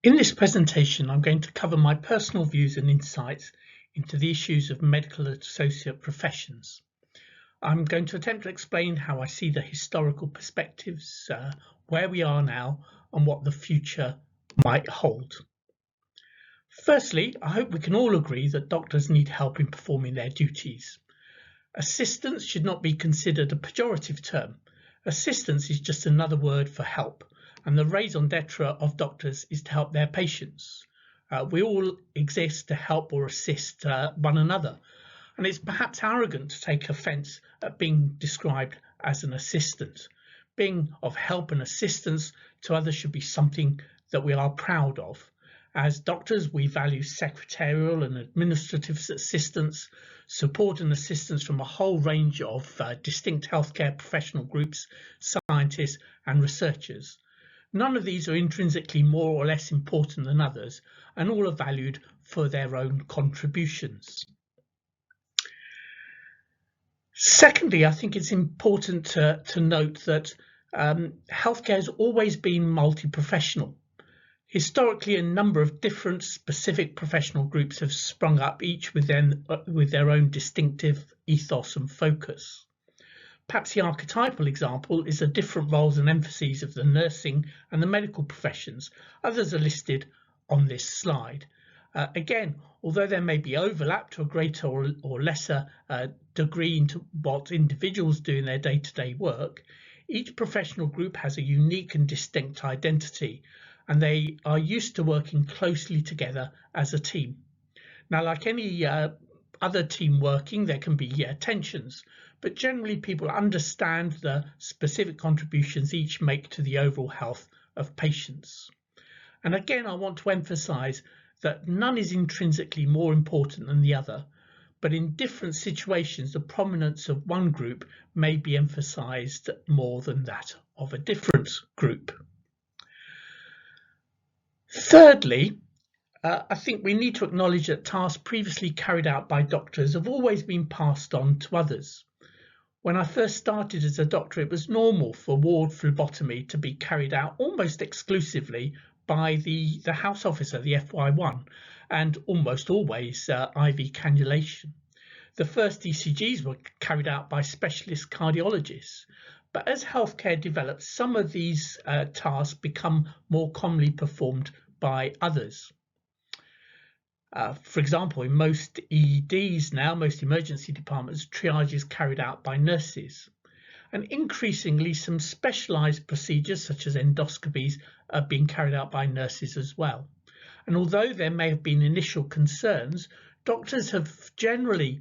In this presentation, I'm going to cover my personal views and insights into the issues of medical associate professions. I'm going to attempt to explain how I see the historical perspectives, where we are now, and what the future might hold. Firstly, I hope we can all agree that doctors need help in performing their duties. Assistance should not be considered a pejorative term. Assistance is just another word for help, and the raison d'etre of doctors is to help their patients. We all exist to help or assist one another, and it's perhaps arrogant to take offence at being described as an assistant. Being of help and assistance to others should be something that we are proud of. As doctors, we value secretarial and administrative assistance, support and assistance from a whole range of distinct healthcare professional groups, scientists and researchers. None of these are intrinsically more or less important than others, and all are valued for their own contributions. Secondly, I think it's important to note that healthcare has always been multi-professional. Historically, a number of different specific professional groups have sprung up, each with their own distinctive ethos and focus. Perhaps the archetypal example is the different roles and emphases of the nursing and the medical professions. Others are listed on this slide. Again, although there may be overlap to a greater or lesser degree into what individuals do in their day-to-day work, each professional group has a unique and distinct identity, and they are used to working closely together as a team. Now, like any other team working, there can be tensions, but generally people understand the specific contributions each make to the overall health of patients. And again, I want to emphasize that none is intrinsically more important than the other, but in different situations, the prominence of one group may be emphasized more than that of a different group. Thirdly, I think we need to acknowledge that tasks previously carried out by doctors have always been passed on to others. When I first started as a doctor, it was normal for ward phlebotomy to be carried out almost exclusively by the house officer, the FY1, and almost always IV cannulation. The first ECGs were carried out by specialist cardiologists. But as healthcare develops, some of these tasks become more commonly performed by others. For example, in most EDs now, most emergency departments, triage is carried out by nurses. And increasingly, some specialised procedures such as endoscopies are being carried out by nurses as well. And although there may have been initial concerns, doctors have generally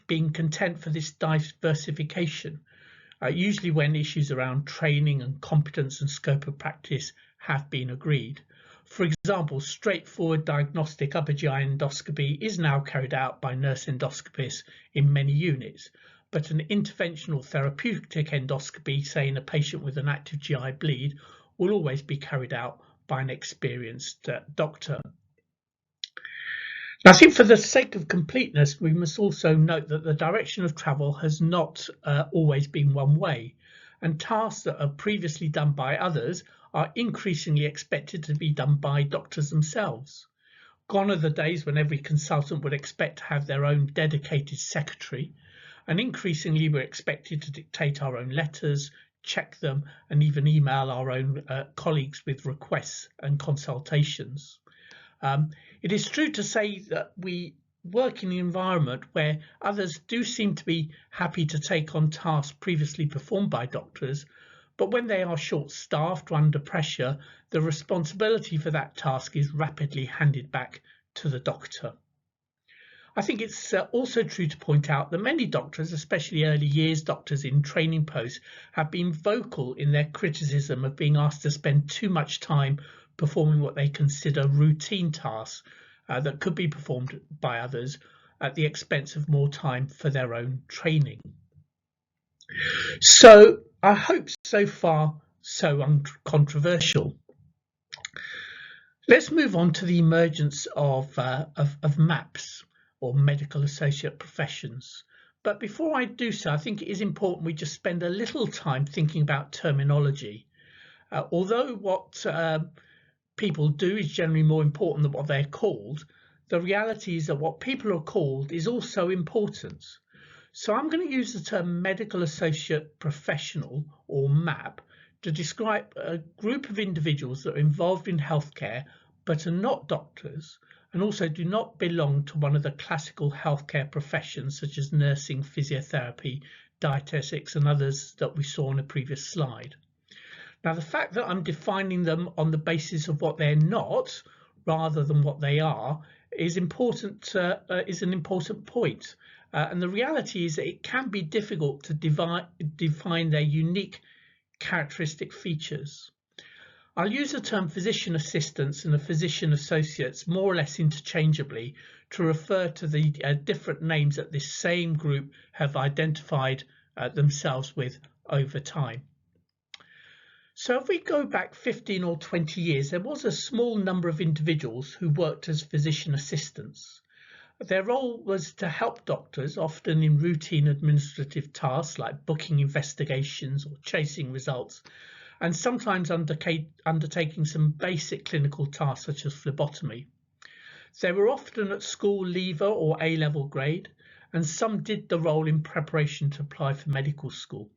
been content for this diversification. Usually when issues around training and competence and scope of practice have been agreed. For example, straightforward diagnostic upper GI endoscopy is now carried out by nurse endoscopists in many units, but an interventional therapeutic endoscopy, say in a patient with an active GI bleed, will always be carried out by an experienced doctor. Now, I think for the sake of completeness, we must also note that the direction of travel has not always been one way, and tasks that are previously done by others are increasingly expected to be done by doctors themselves. Gone are the days when every consultant would expect to have their own dedicated secretary, and increasingly we're expected to dictate our own letters, check them, and even email our own colleagues with requests and consultations. It is true to say that we work in an environment where others do seem to be happy to take on tasks previously performed by doctors, but when they are short-staffed or under pressure, the responsibility for that task is rapidly handed back to the doctor. I think it's also true to point out that many doctors, especially early years doctors in training posts, have been vocal in their criticism of being asked to spend too much time performing what they consider routine tasks that could be performed by others at the expense of more time for their own training. So I hope so far so uncontroversial. Let's move on to the emergence of MAPS, or medical associate professions. But before I do so, I think it is important we just spend a little time thinking about terminology. Although what people do is generally more important than what they're called, the reality is that what people are called is also important. So I'm going to use the term medical associate professional, or MAP, to describe a group of individuals that are involved in healthcare but are not doctors, and also do not belong to one of the classical healthcare professions such as nursing, physiotherapy, dietetics, and others that we saw on a previous slide. Now, the fact that I'm defining them on the basis of what they're not rather than what they are is important. Is an important point. And the reality is that it can be difficult to define their unique characteristic features. I'll use the term physician assistants and the physician associates more or less interchangeably to refer to the different names that this same group have identified themselves with over time. So if we go back 15 or 20 years, there was a small number of individuals who worked as physician assistants. Their role was to help doctors, often in routine administrative tasks like booking investigations or chasing results, and sometimes undertaking some basic clinical tasks such as phlebotomy. They were often at school leaver or A-level grade, and some did the role in preparation to apply for medical school.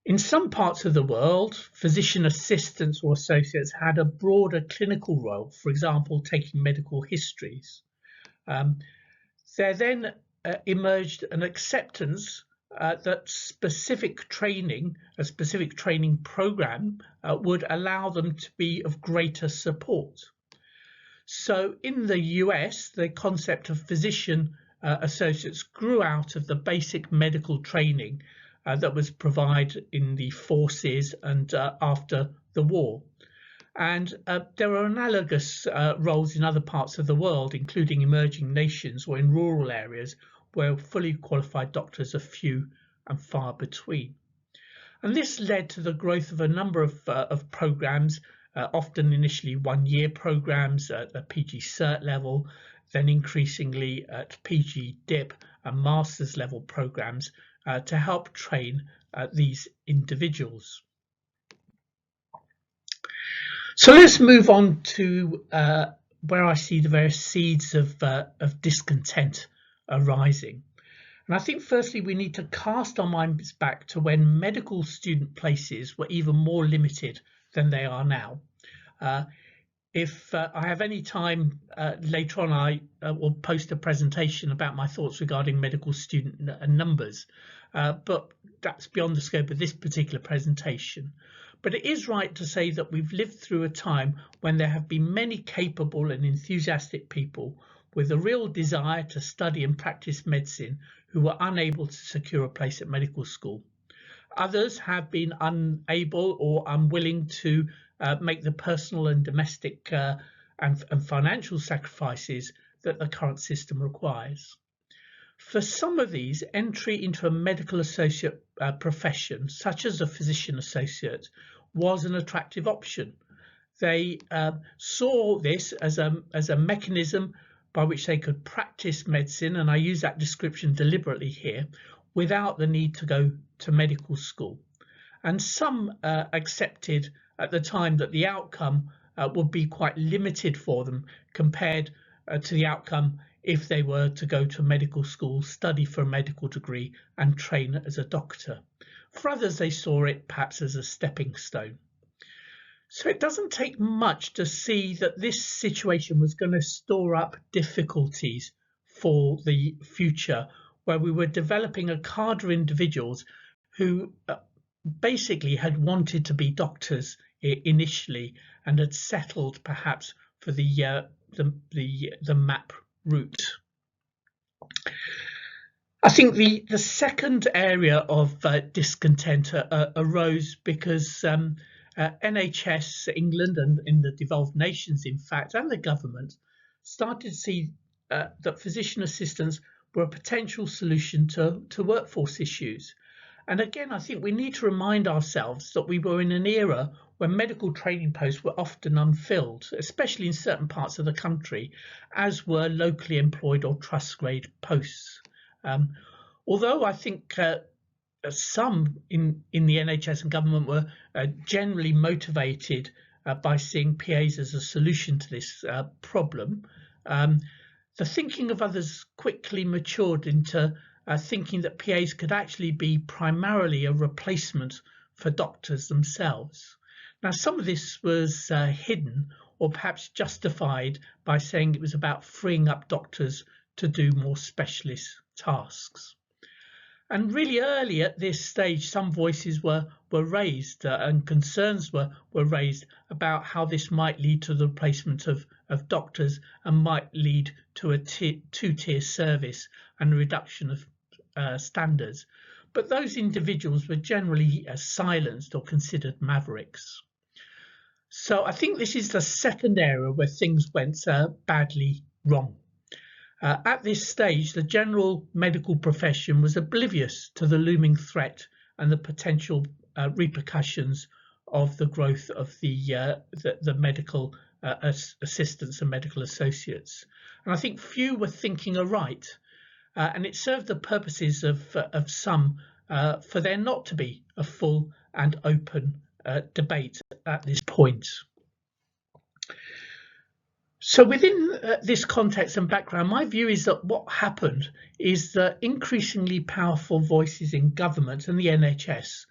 In some parts of the world, physician assistants or associates had a broader clinical role, for example, taking medical histories. There then emerged an acceptance that specific training, a specific training program, would allow them to be of greater support. So in the US, the concept of physician associates grew out of the basic medical training that was provided in the forces and after the war. And there are analogous roles in other parts of the world, including emerging nations or in rural areas where fully qualified doctors are few and far between. And this led to the growth of a number of programs, often initially one-year programs at the PG Cert level, then increasingly at PG DIP and master's level programs to help train these individuals. So let's move on to where I see the various seeds of discontent arising. And I think firstly we need to cast our minds back to when medical student places were even more limited than they are now. If I have any time later on, I will post a presentation about my thoughts regarding medical student numbers, but that's beyond the scope of this particular presentation. But it is right to say that we've lived through a time when there have been many capable and enthusiastic people with a real desire to study and practice medicine who were unable to secure a place at medical school. Others have been unable or unwilling to make the personal and domestic and financial sacrifices that the current system requires. For some of these, entry into a medical associate profession, such as a physician associate, was an attractive option. They saw this as a mechanism by which they could practice medicine, and I use that description deliberately here, without the need to go to medical school. And some accepted at the time that the outcome would be quite limited for them compared to the outcome if they were to go to medical school, study for a medical degree and train as a doctor. For others, they saw it perhaps as a stepping stone. So it doesn't take much to see that this situation was going to store up difficulties for the future, where we were developing a cadre of individuals who basically had wanted to be doctors initially and had settled perhaps for the MAP route. I think the second area of discontent arose because NHS England and in the devolved nations, in fact, and the government started to see that physician assistants were a potential solution to workforce issues. And again, I think we need to remind ourselves that we were in an era when medical training posts were often unfilled, especially in certain parts of the country, as were locally employed or trust grade posts. Although I think some in the NHS and government were generally motivated by seeing PAs as a solution to this problem, the thinking of others quickly matured into thinking that PAs could actually be primarily a replacement for doctors themselves. Now, some of this was hidden or perhaps justified by saying it was about freeing up doctors to do more specialist tasks. And really early at this stage, some voices were raised and concerns were raised about how this might lead to the replacement of doctors and might lead to a two-tier service and a reduction of standards. But those individuals were generally silenced or considered mavericks. So I think this is the second area where things went badly wrong. At this stage, the general medical profession was oblivious to the looming threat and the potential repercussions of the growth of the medical assistants and medical associates. And I think few were thinking aright, and it served the purposes of some for there not to be a full and open debate at this point. So within this context and background, my view is that what happened is that increasingly powerful voices in government and the NHS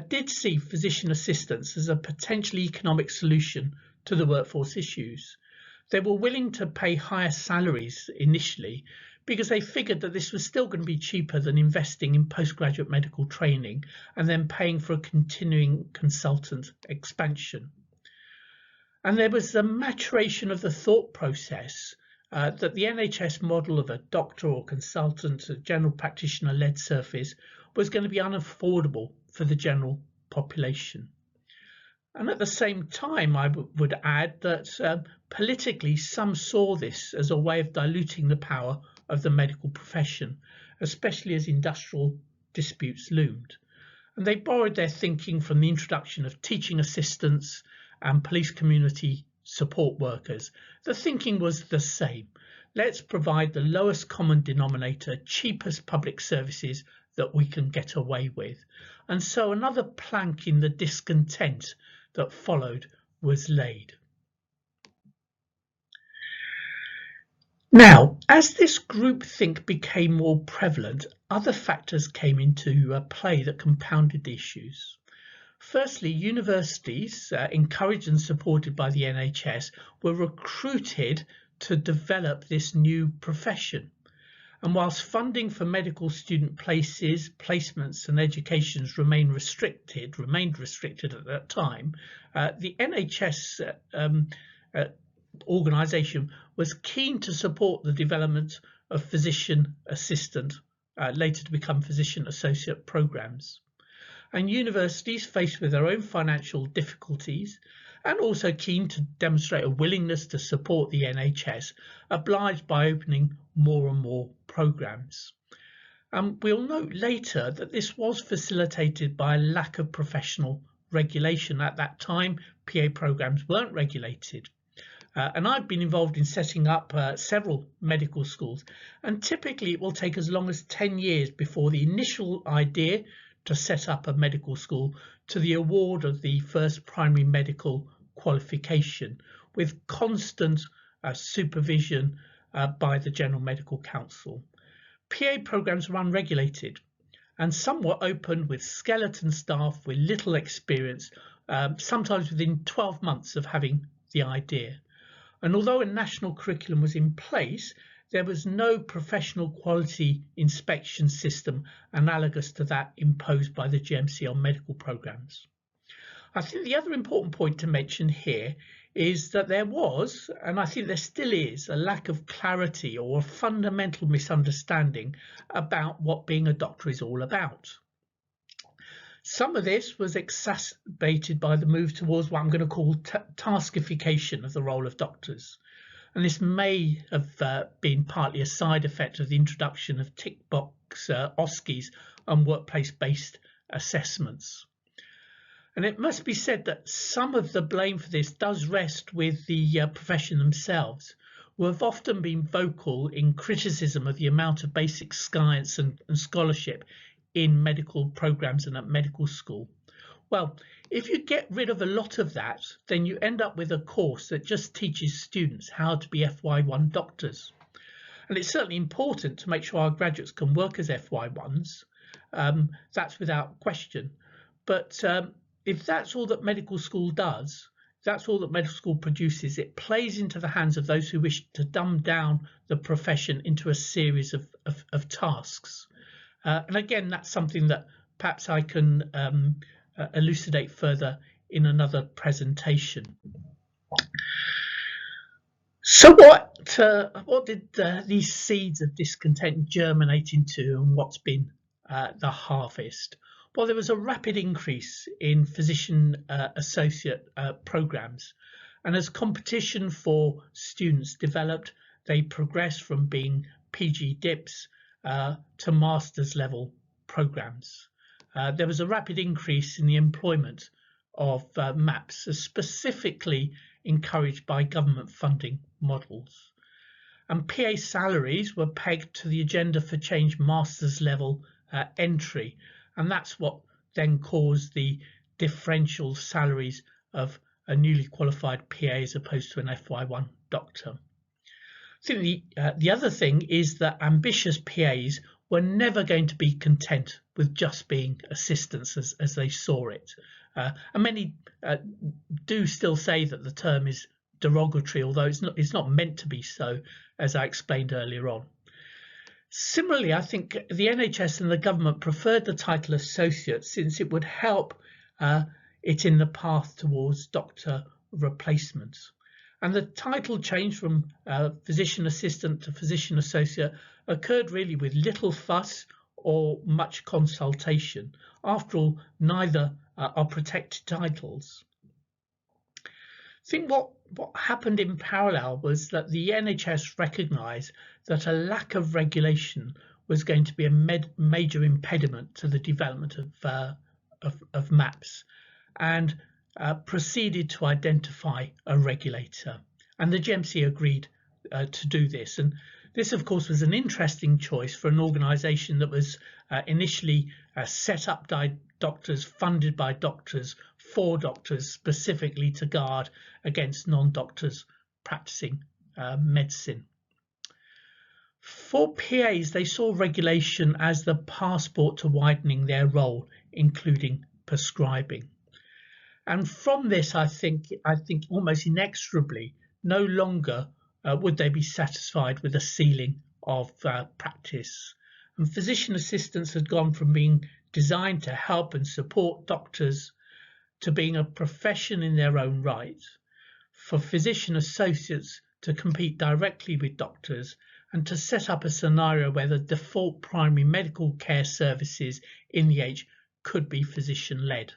did see physician assistants as a potentially economic solution to the workforce issues. They were willing to pay higher salaries initially because they figured that this was still going to be cheaper than investing in postgraduate medical training and then paying for a continuing consultant expansion. And there was the maturation of the thought process that the NHS model of a doctor or consultant, a general practitioner-led service, was going to be unaffordable for the general population. And at the same time, I would add that politically, some saw this as a way of diluting the power of the medical profession, especially as industrial disputes loomed. And they borrowed their thinking from the introduction of teaching assistants and police community support workers. The thinking was the same. Let's provide the lowest common denominator, cheapest public services that we can get away with. And so another plank in the discontent that followed was laid. Now, as this groupthink became more prevalent, other factors came into play that compounded the issues. Firstly, universities, encouraged and supported by the NHS, were recruited to develop this new profession. And whilst funding for medical student placements and educations remained restricted at that time, the NHS organisation was keen to support the development of physician assistant, later to become physician associate programs. And universities, faced with their own financial difficulties and also keen to demonstrate a willingness to support the NHS, obliged by opening more and more programs. We'll note later that this was facilitated by a lack of professional regulation. At that time, PA programs weren't regulated. And I've been involved in setting up several medical schools, and typically it will take as long as 10 years before the initial idea to set up a medical school to the award of the first primary medical qualification, with constant supervision by the General Medical Council. PA programs were unregulated, and some were opened with skeleton staff with little experience, sometimes within 12 months of having the idea. And although a national curriculum was in place, there was no professional quality inspection system analogous to that imposed by the GMC on medical programs. I think the other important point to mention here is that there was, and I think there still is, a lack of clarity or a fundamental misunderstanding about what being a doctor is all about. Some of this was exacerbated by the move towards what I'm going to call taskification of the role of doctors. And this may have been partly a side effect of the introduction of tick box OSCEs and workplace-based assessments. And it must be said that some of the blame for this does rest with the profession themselves, who have often been vocal in criticism of the amount of basic science and scholarship in medical programs and at medical school, Well, if you get rid of a lot of that, then you end up with a course that just teaches students how to be FY1 doctors. And it's certainly important to make sure our graduates can work as FY1s. That's without question. But if that's all that medical school does, that's all that medical school produces, it plays into the hands of those who wish to dumb down the profession into a series of tasks. And again, that's something that perhaps I can elucidate further in another presentation. So what did these seeds of discontent germinate into, and what's been the harvest? Well, there was a rapid increase in physician associate programs, and as competition for students developed, they progressed from being PG DIPs to master's level programs. There was a rapid increase in the employment of MAPS, specifically encouraged by government funding models. And PA salaries were pegged to the Agenda for Change master's level entry, and that's what then caused the differential salaries of a newly qualified PA as opposed to an FY1 doctor. I think the other thing is that ambitious PAs were never going to be content with just being assistants as they saw it. And many do still say that the term is derogatory, although it's not meant to be so, as I explained earlier on. Similarly, I think the NHS and the government preferred the title associate since it would help it in the path towards doctor replacement. And the title change from physician assistant to physician associate occurred really with little fuss or much consultation. After all, neither are protected titles. I think what happened in parallel was that the NHS recognised that a lack of regulation was going to be a major impediment to the development of MAPS, and proceeded to identify a regulator. And the GMC agreed to do this. And this, of course, was an interesting choice for an organisation that was initially set up by doctors, funded by doctors, for doctors, specifically to guard against non-doctors practicing medicine. For PAs, they saw regulation as the passport to widening their role, including prescribing. And from this, I think almost inexorably, no longer would they be satisfied with a ceiling of practice. And physician assistants had gone from being designed to help and support doctors to being a profession in their own right, for physician associates to compete directly with doctors, and to set up a scenario where the default primary medical care services in the age could be physician-led.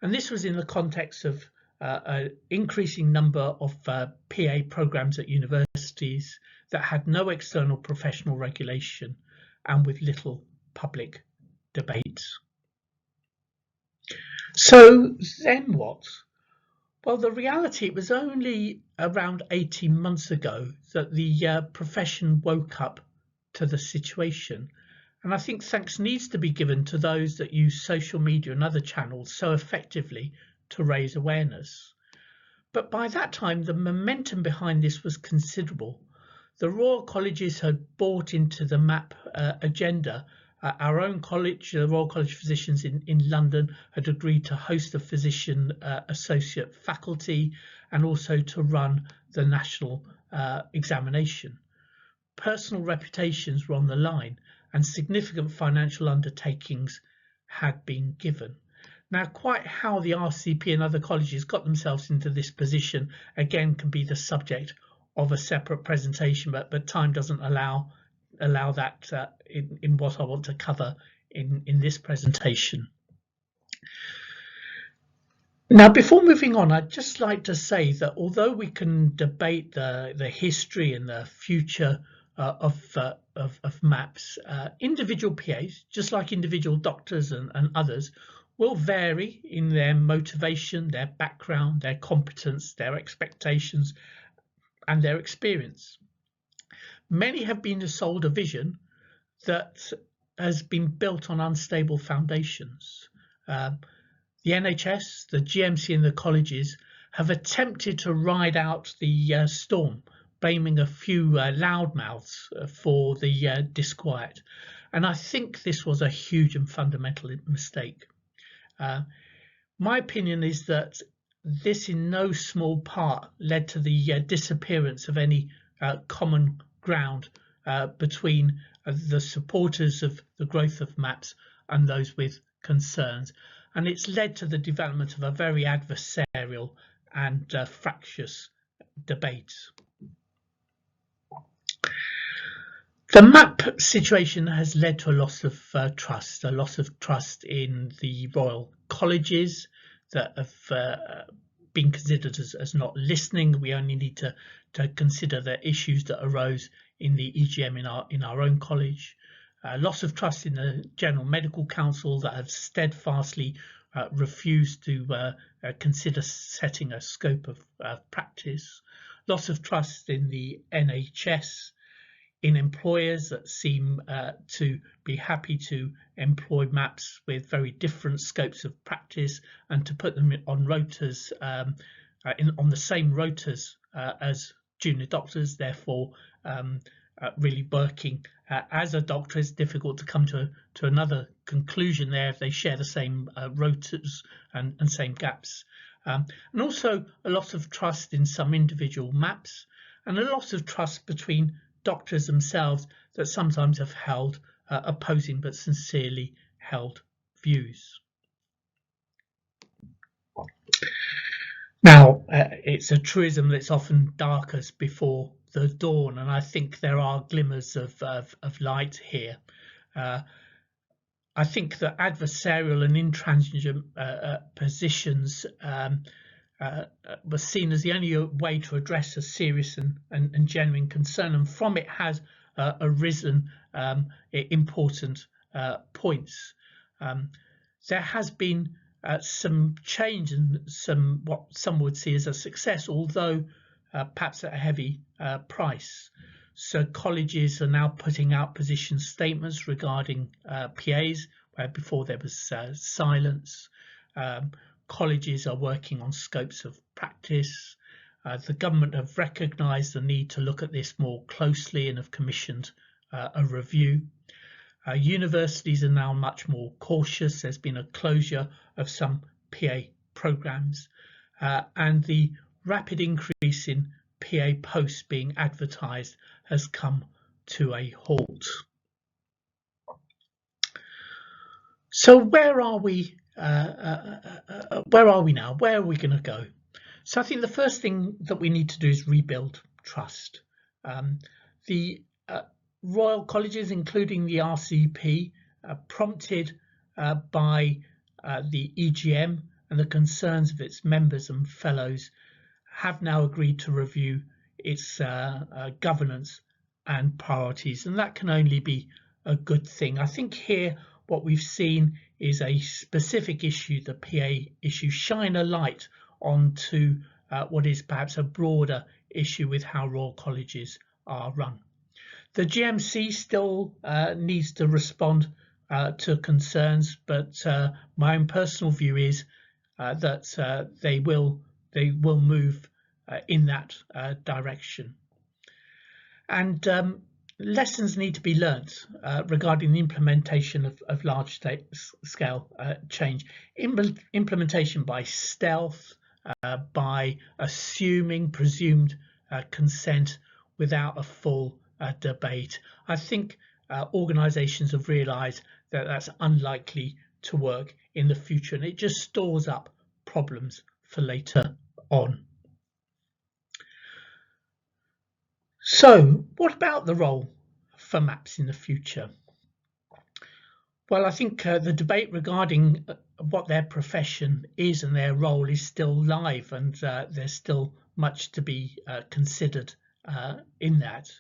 And this was in the context of an increasing number of PA programs at universities that had no external professional regulation and with little public debate. So then what? Well, the reality, it was only around 18 months ago that the profession woke up to the situation. And I think thanks needs to be given to those that use social media and other channels so effectively to raise awareness. But by that time, the momentum behind this was considerable. The Royal Colleges had bought into the MAP agenda. Our own college, the Royal College of Physicians in London, had agreed to host a physician associate faculty and also to run the national examination. Personal reputations were on the line and significant financial undertakings had been given. Now, quite how the RCP and other colleges got themselves into this position, again, can be the subject of a separate presentation, but time doesn't allow that in what I want to cover in this presentation. Now, before moving on, I'd just like to say that although we can debate the history and the future of MAPS, individual PAs, just like individual doctors and others, will vary in their motivation, their background, their competence, their expectations, and their experience. Many have been sold a vision that has been built on unstable foundations. the NHS, the GMC and the colleges have attempted to ride out the storm, blaming a few loudmouths for the disquiet. And I think this was a huge and fundamental mistake. My opinion is that this in no small part led to the disappearance of any common ground between the supporters of the growth of MAPS and those with concerns. And it's led to the development of a very adversarial and fractious debate. The MAP situation has led to a loss of trust in the royal colleges that have been considered as not listening. We only need to consider the issues that arose in the EGM in our own college. Loss of trust in the General Medical Council that have steadfastly refused to consider setting a scope of practice. Loss of trust in the NHS, in employers that seem to be happy to employ MAPS with very different scopes of practice and to put them on rotas, on the same rotas as junior doctors, therefore really working as a doctor. It's difficult to come to another conclusion there if they share the same rotas and same gaps. And also a loss of trust in some individual MAPS, and a loss of trust between doctors themselves that sometimes have held opposing but sincerely held views. Now, it's a truism that's often darkest before the dawn, and I think there are glimmers of light here. I think that adversarial and intransigent positions was seen as the only way to address a serious and genuine concern, and from it has arisen important points. There has been some change and some what some would see as a success, although perhaps at a heavy price. So colleges are now putting out position statements regarding PAs, where before there was silence. Colleges are working on scopes of practice. The government have recognised the need to look at this more closely and have commissioned a review. Universities are now much more cautious. There's been a closure of some PA programmes, and the rapid increase in PA posts being advertised has come to a halt. So where are we? Where are we now? Where are we going to go? So I think the first thing that we need to do is rebuild trust. The Royal Colleges, including the RCP, prompted by the EGM and the concerns of its members and fellows, have now agreed to review its governance and priorities, and that can only be a good thing. I think here what we've seen is a specific issue, the PA issue, shine a light onto what is perhaps a broader issue with how Royal Colleges are run. The GMC still needs to respond to concerns, but my own personal view is that they will move in that direction. And lessons need to be learnt regarding the implementation of large scale change. Implementation by stealth, by assuming presumed consent without a full debate. I think organisations have realised that that's unlikely to work in the future, and it just stores up problems for later on. So what about the role for MAPS in the future? Well, I think the debate regarding what their profession is and their role is still live, and there's still much to be considered in that.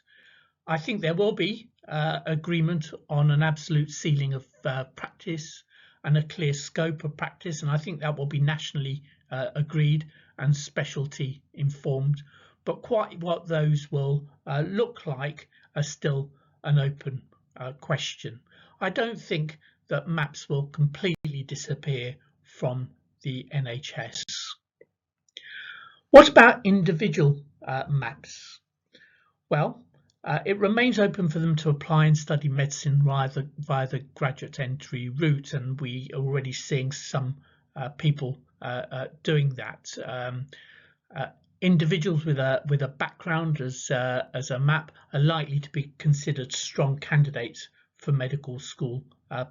I think there will be agreement on an absolute ceiling of practice and a clear scope of practice, and I think that will be nationally agreed and specialty informed. But quite what those will look like are still an open question. I don't think that MAPS will completely disappear from the NHS. What about individual MAPs? Well, it remains open for them to apply and study medicine via the graduate entry route, and we are already seeing some people doing that. Individuals with a background as a MAP are likely to be considered strong candidates for medical school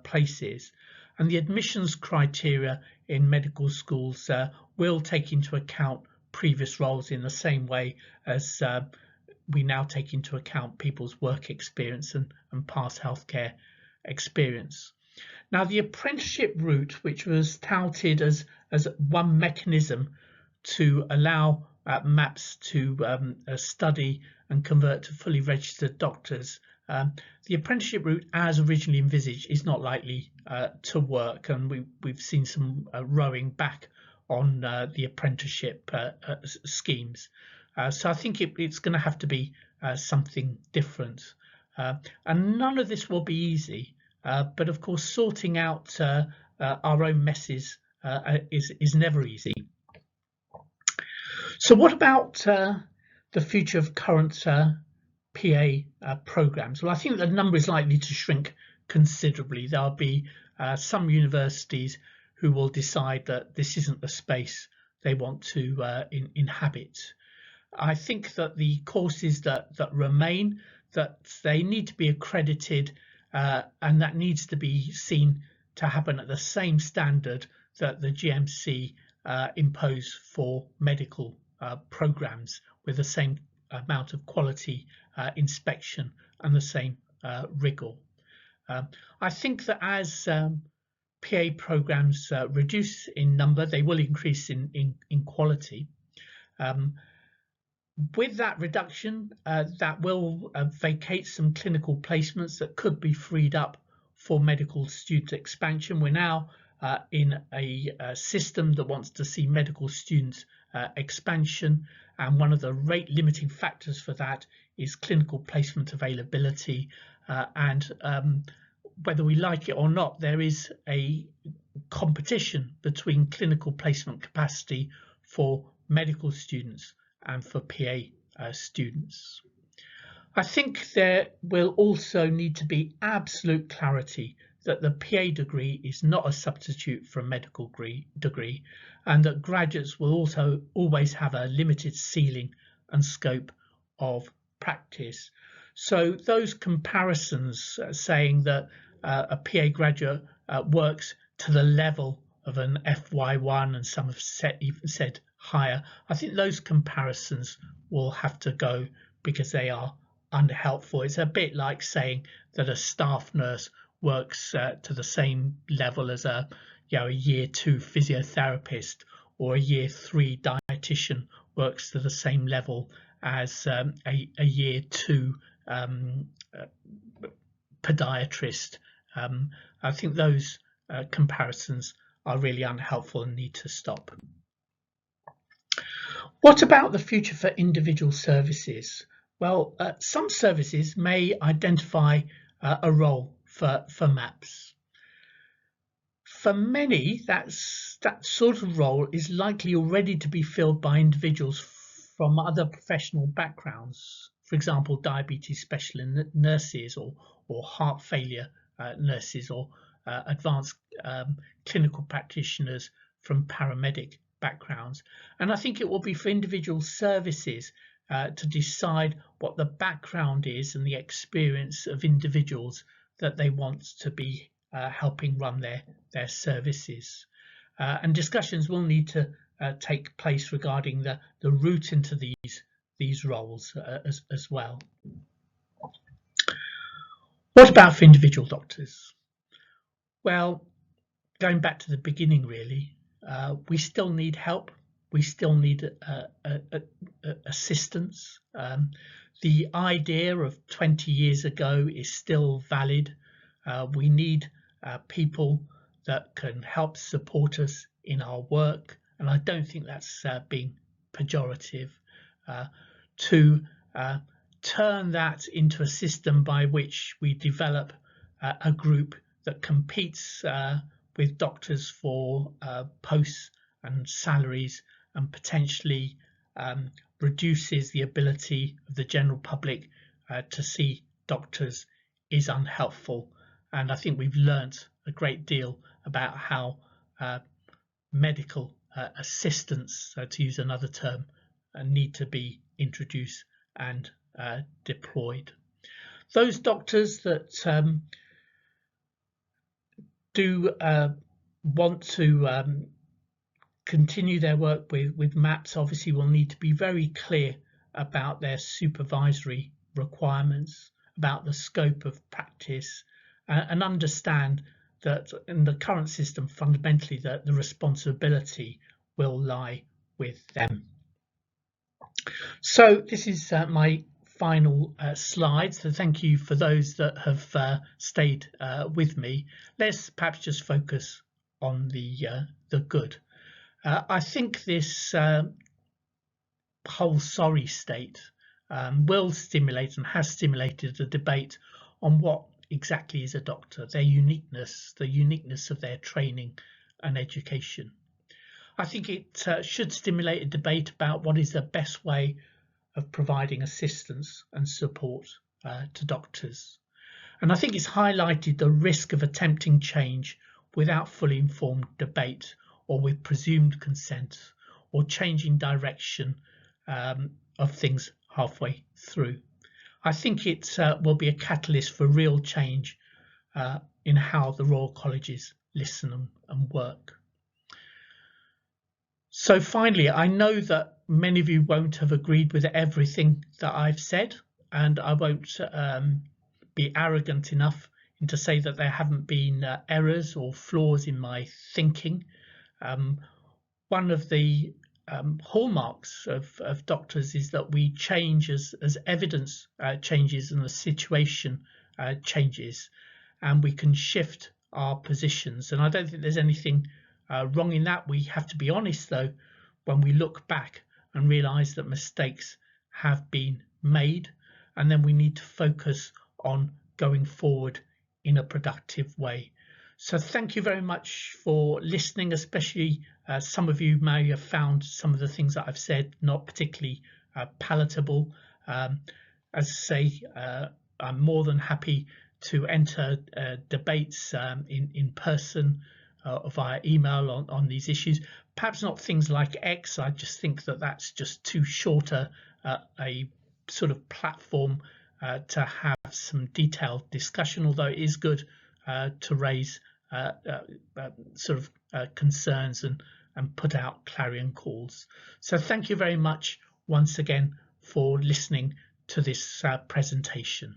places, and the admissions criteria in medical schools will take into account previous roles in the same way as we now take into account people's work experience and past healthcare experience. Now, the apprenticeship route, which was touted as one mechanism to allow MAPs to study and convert to fully registered doctors, the apprenticeship route as originally envisaged is not likely to work, and we've seen some rowing back on the apprenticeship schemes. So I think it's going to have to be something different. And none of this will be easy, but of course sorting out our own messes is never easy. So what about the future of current PA programs? Well, I think the number is likely to shrink considerably. There'll be some universities who will decide that this isn't the space they want to inhabit. I think that the courses that remain, that they need to be accredited, and that needs to be seen to happen at the same standard that the GMC impose for medical programs, with the same amount of quality inspection and the same rigor. I think that as PA programs reduce in number, they will increase in quality. With that reduction, that will vacate some clinical placements that could be freed up for medical student expansion. We're now in a system that wants to see medical students expansion, and one of the rate limiting factors for that is clinical placement availability, and whether we like it or not, there is a competition between clinical placement capacity for medical students and for PA students. I think there will also need to be absolute clarity that the PA degree is not a substitute for a medical degree, and that graduates will also always have a limited ceiling and scope of practice. So those comparisons saying that a PA graduate works to the level of an FY1, and some have even said higher, I think those comparisons will have to go because they are unhelpful. It's a bit like saying that a staff nurse works to the same level as a year 2 physiotherapist, or a year 3 dietitian works to the same level as a year 2 podiatrist. I think those comparisons are really unhelpful and need to stop. What about the future for individual services? Well, some services may identify a role for MAPs. For many, that sort of role is likely already to be filled by individuals from other professional backgrounds, for example, diabetes specialist nurses, or heart failure nurses, or advanced clinical practitioners from paramedic backgrounds. And I think it will be for individual services to decide what the background is and the experience of individuals that they want to be helping run their services. And discussions will need to take place regarding the route into these roles as well. What about for individual doctors? Well, going back to the beginning, really, we still need help. We still need assistance. The idea of 20 years ago is still valid. We need people that can help support us in our work, and I don't think that's being pejorative. To turn that into a system by which we develop a group that competes with doctors for posts and salaries, and potentially reduces the ability of the general public to see doctors is unhelpful. And I think we've learnt a great deal about how medical assistants, to use another term, need to be introduced and deployed. Those doctors that do want to continue their work with MAPS obviously will need to be very clear about their supervisory requirements, about the scope of practice, and understand that in the current system, fundamentally, that the responsibility will lie with them. So this is my final slide. So thank you for those that have stayed with me. Let's perhaps just focus on the good. I think this whole sorry state will stimulate and has stimulated a debate on what exactly is a doctor, their uniqueness, the uniqueness of their training and education. I think it should stimulate a debate about what is the best way of providing assistance and support to doctors. And I think it's highlighted the risk of attempting change without fully informed debate or with presumed consent or changing direction of things halfway through. I think it will be a catalyst for real change in how the Royal Colleges listen and work. So finally, I know that many of you won't have agreed with everything that I've said, and I won't be arrogant enough to say that there haven't been errors or flaws in my thinking. One of the hallmarks of doctors is that we change as evidence changes and the situation changes, and we can shift our positions. And I don't think there's anything wrong in that. We have to be honest, though, when we look back and realize that mistakes have been made, and then we need to focus on going forward in a productive way. So thank you very much for listening, especially some of you may have found some of the things that I've said not particularly palatable. As I say, I'm more than happy to enter debates in person via email on these issues. Perhaps not things like X. I just think that that's just too short a sort of platform to have some detailed discussion, although it is good to raise sort of concerns and put out clarion calls. So thank you very much once again for listening to this presentation.